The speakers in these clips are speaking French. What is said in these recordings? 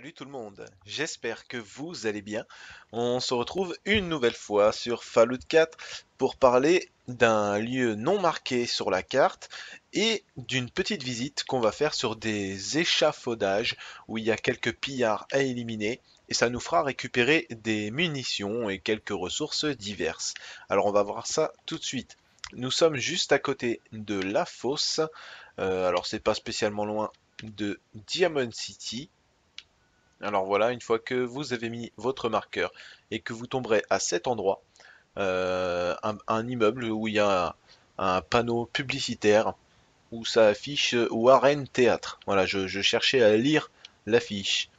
Salut tout le monde, j'espère que vous allez bien. On se retrouve une nouvelle fois sur Fallout 4 pour parler d'un lieu non marqué sur la carte et d'une petite visite qu'on va faire sur des échafaudages où il y a quelques pillards à éliminer et ça nous fera récupérer des munitions et quelques ressources diverses. Alors on va voir ça tout de suite. Nous sommes juste à côté de la fosse, alors c'est pas spécialement loin de Diamond City. Alors voilà, une fois que vous avez mis votre marqueur et que vous tomberez à cet endroit, un immeuble où il y a un panneau publicitaire où ça affiche Warren Théâtre. Voilà, je cherchais à lire l'affiche.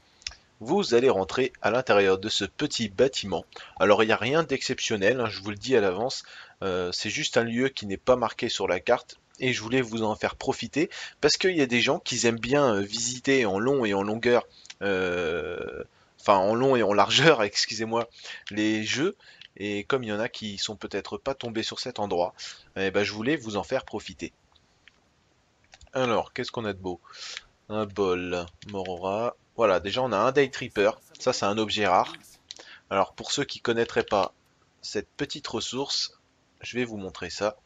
Vous allez rentrer à l'intérieur de ce petit bâtiment. Alors il n'y a rien d'exceptionnel, hein, je vous le dis à l'avance, c'est juste un lieu qui n'est pas marqué sur la carte. Et je voulais vous en faire profiter parce qu'il y a des gens qui aiment bien visiter en long et en longueur, euh, enfin en long et en largeur, excusez-moi, les jeux. Et comme il y en a qui sont peut-être pas tombés sur cet endroit, eh ben, je voulais vous en faire profiter. Alors, qu'est-ce qu'on a de beau? Un bol, Morora. Voilà, déjà on a un Day Tripper. Ça, c'est un objet rare. Alors, pour ceux qui connaîtraient pas cette petite ressource, je vais vous montrer ça.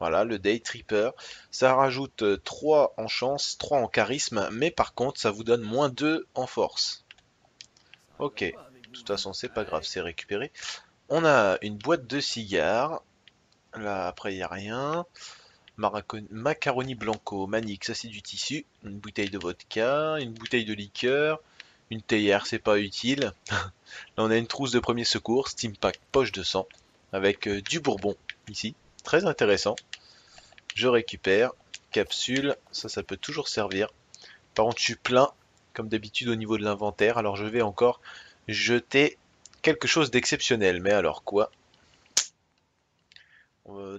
Voilà, le Day Tripper. Ça rajoute 3 en chance, 3 en charisme, mais par contre, ça vous donne -2 en force. Ok, de toute façon, c'est pas grave, c'est récupéré. On a une boîte de cigares. Là, après, il n'y a rien. Macaroni Blanco, Manique, ça c'est du tissu. Une bouteille de vodka, une bouteille de liqueur, une théière, c'est pas utile. Là on a une trousse de premier secours, Steam Pack poche de sang, avec du bourbon ici. Très intéressant. Je récupère. Capsule, ça peut toujours servir. Par contre je suis plein, comme d'habitude au niveau de l'inventaire, alors je vais encore jeter quelque chose d'exceptionnel. Mais alors quoi?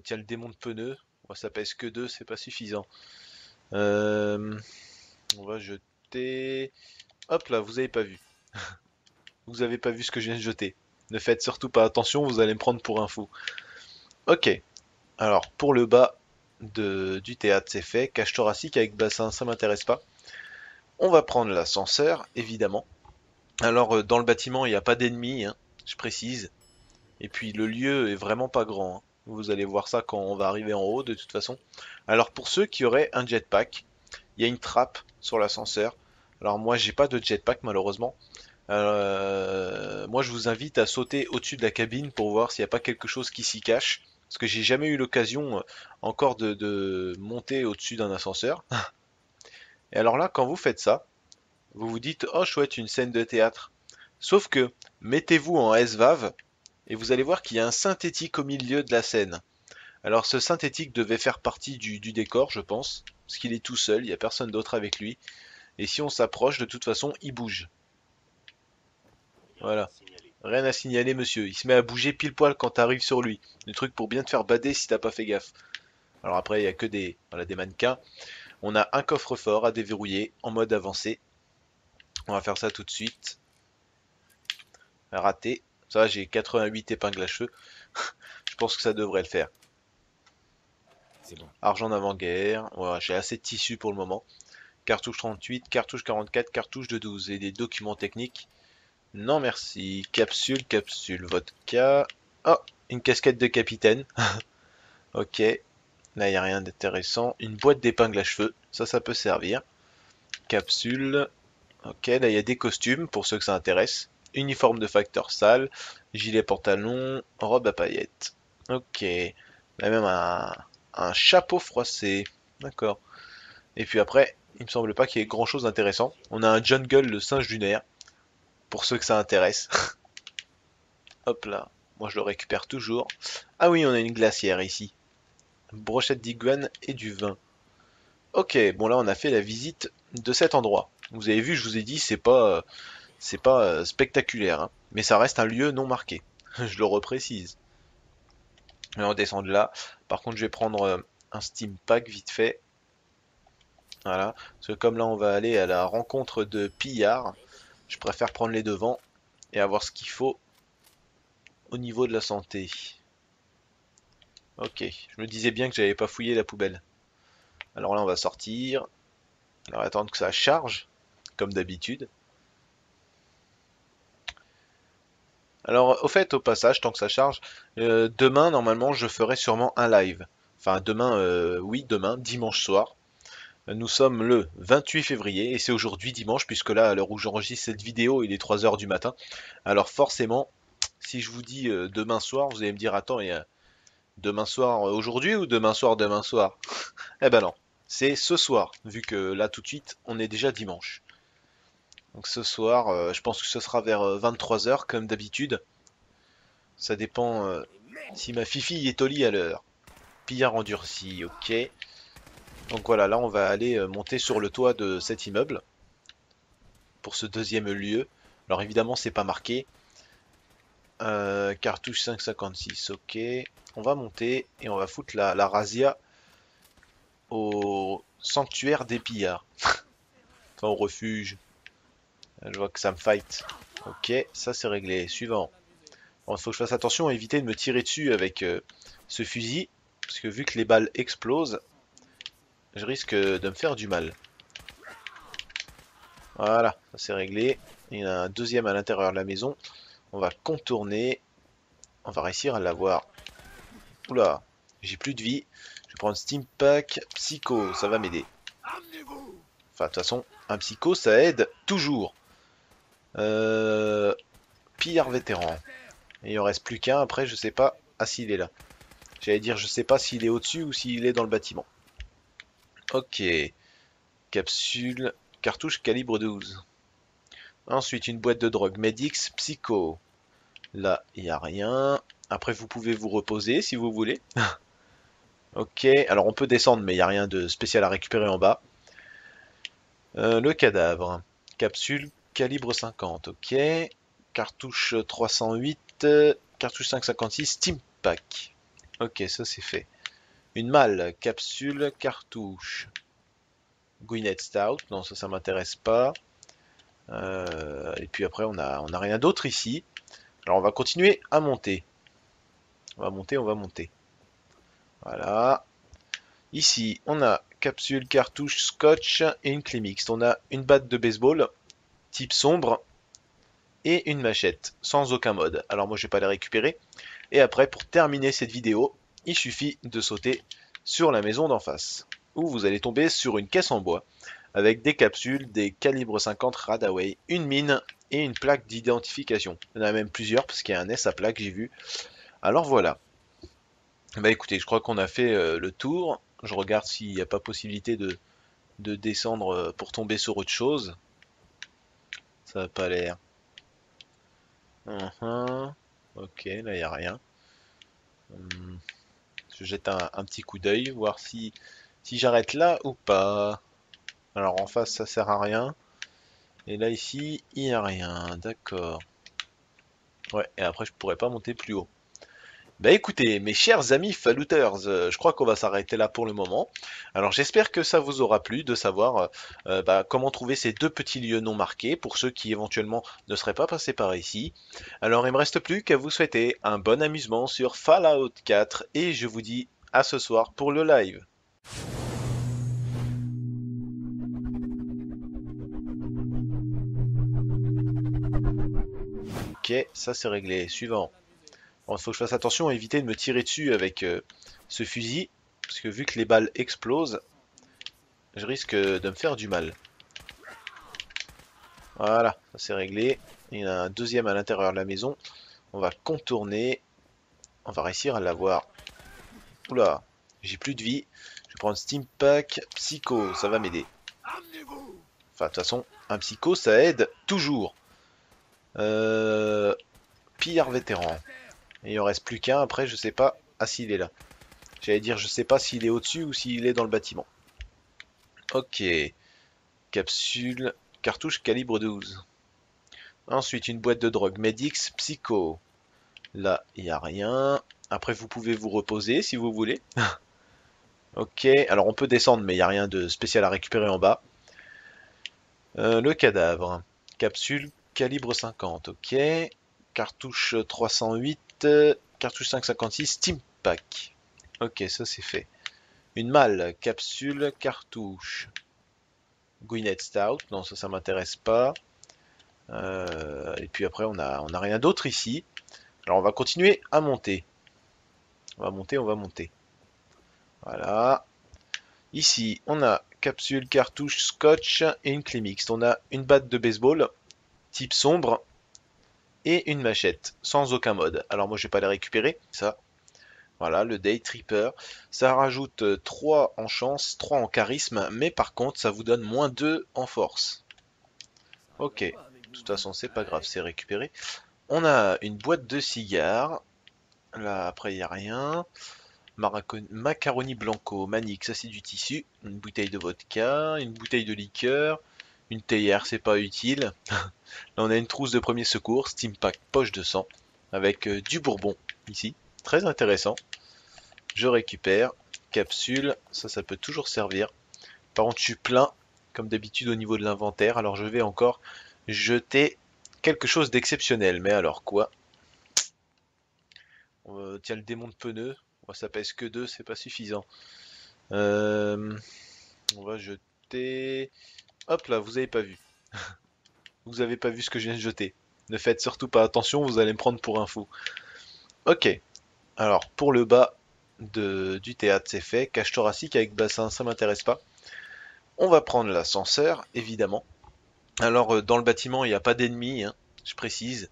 Tiens, le démon de pneu, ça pèse que 2, c'est pas suffisant. Euh, On va jeter. Hop là, vous avez pas vu. Vous avez pas vu ce que je viens de jeter. Ne faites surtout pas attention, vous allez me prendre pour un fou. Ok, alors pour le bas du théâtre, c'est fait. Cage thoracique avec bassin, ça m'intéresse pas. On va prendre l'ascenseur, évidemment. Alors dans le bâtiment, il n'y a pas d'ennemis, hein, je précise. Et puis le lieu est vraiment pas grand, hein. Vous allez voir ça quand on va arriver en haut, de toute façon. Alors pour ceux qui auraient un jetpack, il y a une trappe sur l'ascenseur. Alors moi, j'ai pas de jetpack malheureusement. Moi, je vous invite à sauter au-dessus de la cabine pour voir s'il n'y a pas quelque chose qui s'y cache. Parce que j'ai jamais eu l'occasion encore de monter au-dessus d'un ascenseur. Et alors là, quand vous faites ça, vous vous dites, oh chouette, une scène de théâtre. Sauf que, mettez-vous en SVAV et vous allez voir qu'il y a un synthétique au milieu de la scène. Alors ce synthétique devait faire partie du décor, je pense. Parce qu'il est tout seul, il n'y a personne d'autre avec lui. Et si on s'approche, de toute façon, il bouge. Voilà. Rien à signaler, monsieur. Il se met à bouger pile poil quand t'arrives sur lui. Le truc pour bien te faire bader si t'as pas fait gaffe. Alors après, il y a que voilà, des mannequins. On a un coffre-fort à déverrouiller en mode avancé. On va faire ça tout de suite. Raté. Ça, j'ai 88 épingles à cheveux. Je pense que ça devrait le faire. C'est bon. Argent d'avant-guerre. Voilà, j'ai assez de tissu pour le moment. Cartouche 38, cartouche 44, cartouche de 12 et des documents techniques. Non merci. Capsule, capsule, vodka. Oh, une casquette de capitaine. Ok. Là, il n'y a rien d'intéressant. Une boîte d'épingles à cheveux. Ça peut servir. Capsule. Ok, là, il y a des costumes pour ceux que ça intéresse. Uniforme de facteur sale. Gilet pantalon. Robe à paillettes. Ok. Là, même un chapeau froissé. D'accord. Et puis après, il me semble pas qu'il y ait grand chose d'intéressant. On a un jungle, le singe lunaire. Pour ceux que ça intéresse. Hop là. Moi, je le récupère toujours. Ah oui, on a une glacière ici. Brochette d'iguane et du vin. Ok, bon là on a fait la visite de cet endroit. Vous avez vu, je vous ai dit, c'est pas spectaculaire, hein, mais ça reste un lieu non marqué. Je le reprécise. Et on descend de là. Par contre, je vais prendre un Steam Pack vite fait. Voilà. Parce que comme là on va aller à la rencontre de pillards, je préfère prendre les devants et avoir ce qu'il faut au niveau de la santé. Ok, je me disais bien que j'avais pas fouillé la poubelle. Alors là on va sortir. Alors attendre que ça charge, comme d'habitude. Alors, au fait, au passage, tant que ça charge, demain, normalement, je ferai sûrement un live. Enfin, demain, oui, demain, dimanche soir. Nous sommes le 28 février et c'est aujourd'hui dimanche, puisque là, à l'heure où j'enregistre cette vidéo, il est 3 heures du matin. Alors, forcément, si je vous dis demain soir, vous allez me dire, attends, il y a demain soir aujourd'hui ou demain soir demain soir? Eh ben non, c'est ce soir, vu que là, tout de suite, on est déjà dimanche. Donc ce soir, je pense que ce sera vers 23 heures, comme d'habitude. Ça dépend si ma fifi est au lit à l'heure. Pillard endurci, ok. Donc voilà, là on va aller monter sur le toit de cet immeuble pour ce deuxième lieu. Alors évidemment c'est pas marqué. Cartouche 5,56, ok. On va monter et on va foutre la razzia au sanctuaire des pillards. Enfin au refuge. Je vois que ça me fight. Ok, ça c'est réglé. Suivant. Bon, il faut que je fasse attention à éviter de me tirer dessus avec ce fusil. Parce que vu que les balles explosent, je risque de me faire du mal. Voilà, ça c'est réglé. Il y en a un deuxième à l'intérieur de la maison. On va contourner. On va réussir à l'avoir. Oula, j'ai plus de vie. Je vais prendre Steam Pack Psycho, ça va m'aider. Enfin, de toute façon, un Psycho, ça aide toujours. Euh, Pillard vétéran. Et il en reste plus qu'un. Après, je sais pas. Ah, s'il est là. J'allais dire, je sais pas s'il est au-dessus ou s'il est dans le bâtiment. Ok. Capsule. Cartouche calibre 12. Ensuite, une boîte de drogue. Medix Psycho. Là, il n'y a rien. Après, vous pouvez vous reposer si vous voulez. Ok, alors on peut descendre, mais il n'y a rien de spécial à récupérer en bas. Le cadavre. Capsule calibre 50, ok. Cartouche 308, cartouche 5,56, Steam Pack. Ok, ça c'est fait. Une malle, capsule, cartouche. Gwyneth Stout, non ça m'intéresse pas. Et puis après on a rien d'autre ici. Alors on va continuer à monter. On va monter, on va monter. Voilà. Ici, on a capsule, cartouche, scotch et une clé mixte. On a une batte de baseball type sombre et une machette sans aucun mode. Alors moi je vais pas les récupérer. Et après pour terminer cette vidéo, il suffit de sauter sur la maison d'en face où vous allez tomber sur une caisse en bois avec des capsules, des calibres 50 Radaway, une mine et une plaque d'identification. Il y en a même plusieurs parce qu'il y a un S à plaque, j'ai vu. Alors voilà. Bah écoutez, je crois qu'on a fait le tour. Je regarde s'il n'y a pas possibilité de descendre pour tomber sur autre chose. Ça n'a pas l'air. Ok, là il n'y a rien. Hum, je jette un petit coup d'œil, voir si j'arrête là ou pas. Alors en face ça sert à rien. Et là ici, il n'y a rien. D'accord. Ouais, et après je pourrais pas monter plus haut. Bah écoutez, mes chers amis Fallouters, je crois qu'on va s'arrêter là pour le moment. Alors j'espère que ça vous aura plu de savoir comment trouver ces deux petits lieux non marqués pour ceux qui éventuellement ne seraient pas passés par ici. Alors il me reste plus qu'à vous souhaiter un bon amusement sur Fallout 4 et je vous dis à ce soir pour le live. Ok, ça c'est réglé. Suivant. Bon, il faut que je fasse attention à éviter de me tirer dessus avec ce fusil, parce que vu que les balles explosent, je risque de me faire du mal. Voilà, ça c'est réglé. Il y en a un deuxième à l'intérieur de la maison. On va contourner. On va réussir à l'avoir. Oula, j'ai plus de vie. Je vais prendre Steam Pack Psycho, ça va m'aider. Enfin, de toute façon, un Psycho, ça aide toujours. Euh, Pillard vétéran. Et il en reste plus qu'un. Après, je sais pas. Ah, s'il est là. J'allais dire, je sais pas s'il est au-dessus ou s'il est dans le bâtiment. Ok. Capsule. Cartouche calibre 12. Ensuite, une boîte de drogue. Medix Psycho. Là, il n'y a rien. Après, vous pouvez vous reposer si vous voulez. Ok, alors on peut descendre, mais il n'y a rien de spécial à récupérer en bas. Le cadavre. Capsule calibre 50, ok. Cartouche 308, cartouche 5,56, Steam Pack. Ok, ça c'est fait. Une malle, capsule, cartouche. Gwyneth Stout, non ça m'intéresse pas. Et puis après, on a rien d'autre ici. Alors on va continuer à monter. On va monter, on va monter. Voilà. Ici, on a capsule, cartouche, scotch et une clé mixte. On a une batte de baseball, type sombre, et une machette, sans aucun mode. Alors moi, je vais pas les récupérer, ça. Voilà, le Day Tripper. Ça rajoute 3 en chance, 3 en charisme, mais par contre, ça vous donne -2 en force. Ok, de toute façon, c'est pas grave, c'est récupéré. On a une boîte de cigares. Là, après, il n'y a rien. Macaroni blanco, manique, ça c'est du tissu. Une bouteille de vodka, une bouteille de liqueur, une théière, c'est pas utile. Là, on a une trousse de premier secours, Steam Pack poche de sang, avec du bourbon ici. Très intéressant. Je récupère. Capsule, ça peut toujours servir. Par contre, je suis plein, comme d'habitude, au niveau de l'inventaire. Alors, je vais encore jeter quelque chose d'exceptionnel. Mais alors, quoi? Tiens, le démon de pneu. Moi, ça pèse que 2, c'est pas suffisant. Euh, on va jeter. Hop là, vous avez pas vu. Vous avez pas vu ce que je viens de jeter. Ne faites surtout pas attention, vous allez me prendre pour un fou. Ok, alors pour le bas du théâtre, c'est fait. Cage thoracique avec bassin, ça m'intéresse pas. On va prendre l'ascenseur, évidemment. Alors dans le bâtiment, il n'y a pas d'ennemis, hein, je précise.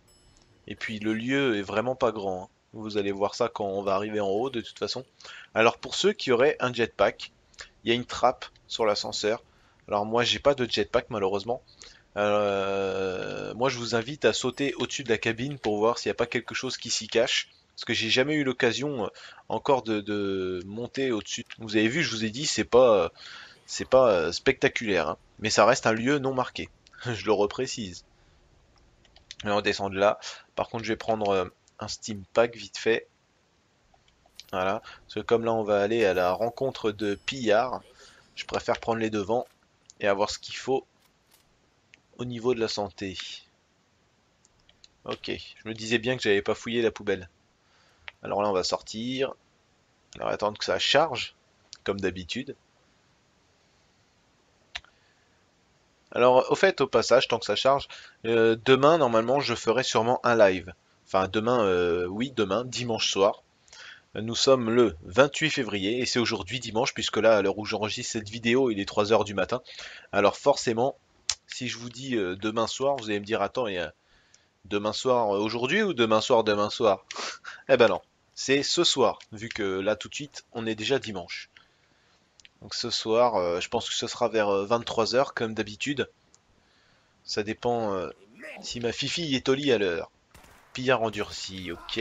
Et puis le lieu est vraiment pas grand, hein. Vous allez voir ça quand on va arriver en haut, de toute façon. Alors pour ceux qui auraient un jetpack, il y a une trappe sur l'ascenseur. Alors moi, j'ai pas de jetpack malheureusement. Moi, je vous invite à sauter au-dessus de la cabine pour voir s'il n'y a pas quelque chose qui s'y cache. Parce que j'ai jamais eu l'occasion encore de monter au-dessus. Vous avez vu, je vous ai dit, c'est pas spectaculaire, hein. Mais ça reste un lieu non marqué. Je le reprécise. Et on descend de là. Par contre, je vais prendre un Steam Pack vite fait. Voilà. Parce que comme là, on va aller à la rencontre de pillards, je préfère prendre les devants et avoir ce qu'il faut au niveau de la santé. Ok, je me disais bien que j'avais pas fouillé la poubelle. Alors là, on va sortir. Alors attendre que ça charge, comme d'habitude. Alors, au fait, au passage, tant que ça charge, demain, normalement, je ferai sûrement un live. Enfin, demain, oui, demain, dimanche soir. Nous sommes le 28 février et c'est aujourd'hui dimanche, puisque là, à l'heure où j'enregistre cette vidéo, il est 3 heures du matin. Alors forcément, si je vous dis demain soir, vous allez me dire, attends, il y a demain soir aujourd'hui ou demain soir demain soir? Eh ben non, c'est ce soir, vu que là tout de suite, on est déjà dimanche. Donc ce soir, je pense que ce sera vers 23 heures comme d'habitude. Ça dépend si ma fifi est au lit à l'heure. Pillard endurci, ok.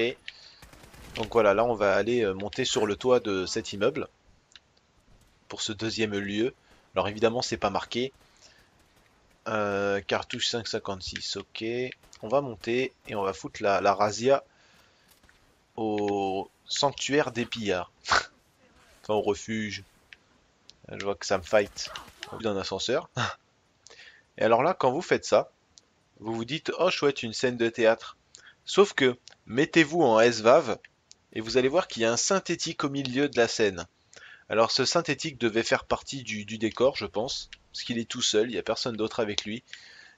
Donc voilà, là on va aller monter sur le toit de cet immeuble pour ce deuxième lieu. Alors évidemment, c'est pas marqué. Cartouche 5,56, ok. On va monter et on va foutre la razzia au sanctuaire des pillards. Enfin, au refuge. Je vois que ça me fight d'un ascenseur. Et alors là, quand vous faites ça, vous vous dites, oh chouette, une scène de théâtre. Sauf que, mettez-vous en SVAV et vous allez voir qu'il y a un synthétique au milieu de la scène. Alors ce synthétique devait faire partie du décor, je pense, parce qu'il est tout seul, il n'y a personne d'autre avec lui.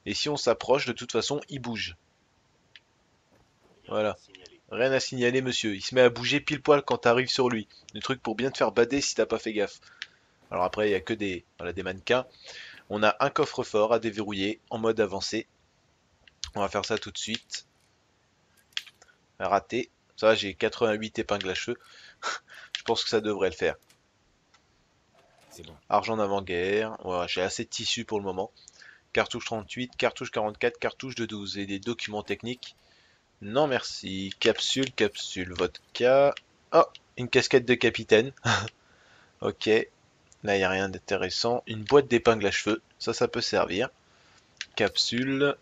Et si on s'approche, de toute façon, il bouge. Voilà. Rien à signaler, monsieur. Il se met à bouger pile poil quand t'arrives sur lui. Le truc pour bien te faire bader si t'as pas fait gaffe. Alors après, il n'y a que voilà, des mannequins. On a un coffre-fort à déverrouiller en mode avancé. On va faire ça tout de suite. Raté. Ça, j'ai 88 épingles à cheveux. Je pense que ça devrait le faire. C'est bon. Argent d'avant-guerre. Voilà, j'ai assez de tissu pour le moment. Cartouche 38, cartouche 44, cartouche de 12. Et des documents techniques. Non merci. Capsule, capsule, vodka. Oh, une casquette de capitaine. Ok. Là, il n'y a rien d'intéressant. Une boîte d'épingles à cheveux. Ça peut servir. Capsule.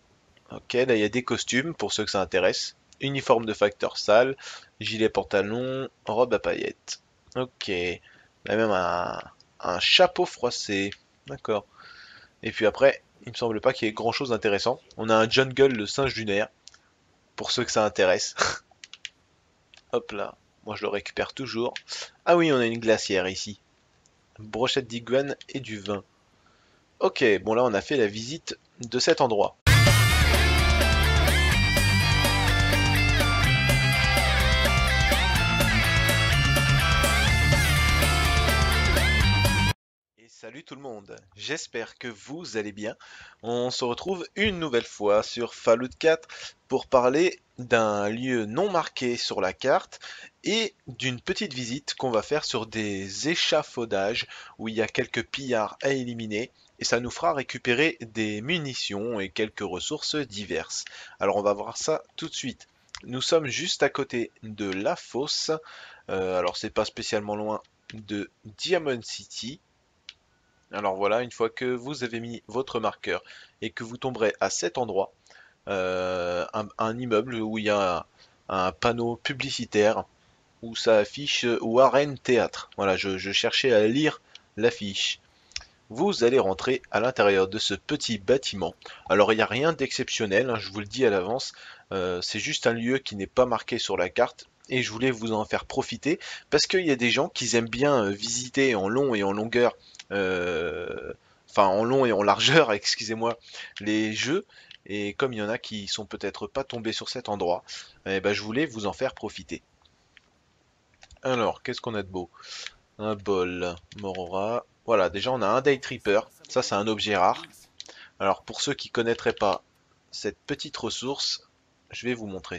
Ok, là, il y a des costumes pour ceux que ça intéresse. Uniforme de facteur sale. Gilet pantalon. Robe à paillettes. Ok. Là, même un chapeau froissé. D'accord. Et puis après, il me semble pas qu'il y ait grand chose d'intéressant. On a un jungle, le singe lunaire. Pour ceux que ça intéresse. Hop là. Moi, je le récupère toujours. Ah oui, on a une glacière ici. Brochette d'iguane et du vin. Ok, bon là on a fait la visite de cet endroit. tout le monde, j'espère que vous allez bien. On se retrouve une nouvelle fois sur Fallout 4 pour parler d'un lieu non marqué sur la carte et d'une petite visite qu'on va faire sur des échafaudages où il y a quelques pillards à éliminer et ça nous fera récupérer des munitions et quelques ressources diverses. Alors on va voir ça tout de suite. Nous sommes juste à côté de la fosse, alors c'est pas spécialement loin de Diamond City. Alors voilà, une fois que vous avez mis votre marqueur et que vous tomberez à cet endroit, un immeuble où il y a un panneau publicitaire où ça affiche Warren Théâtre. Voilà, je cherchais à lire l'affiche. Vous allez rentrer à l'intérieur de ce petit bâtiment. Alors il n'y a rien d'exceptionnel, hein, je vous le dis à l'avance, c'est juste un lieu qui n'est pas marqué sur la carte. Et je voulais vous en faire profiter parce qu'il y a des gens qui aiment bien visiter en long et en longueur, euh, enfin en long et en largeur, excusez-moi, les jeux. Et comme il y en a qui sont peut-être pas tombés sur cet endroit, eh ben, je voulais vous en faire profiter. Alors, qu'est-ce qu'on a de beau? Un bol, Morora. Voilà, déjà on a un Day Tripper. Ça, c'est un objet rare. Alors, pour ceux qui connaîtraient pas cette petite ressource, je vais vous montrer.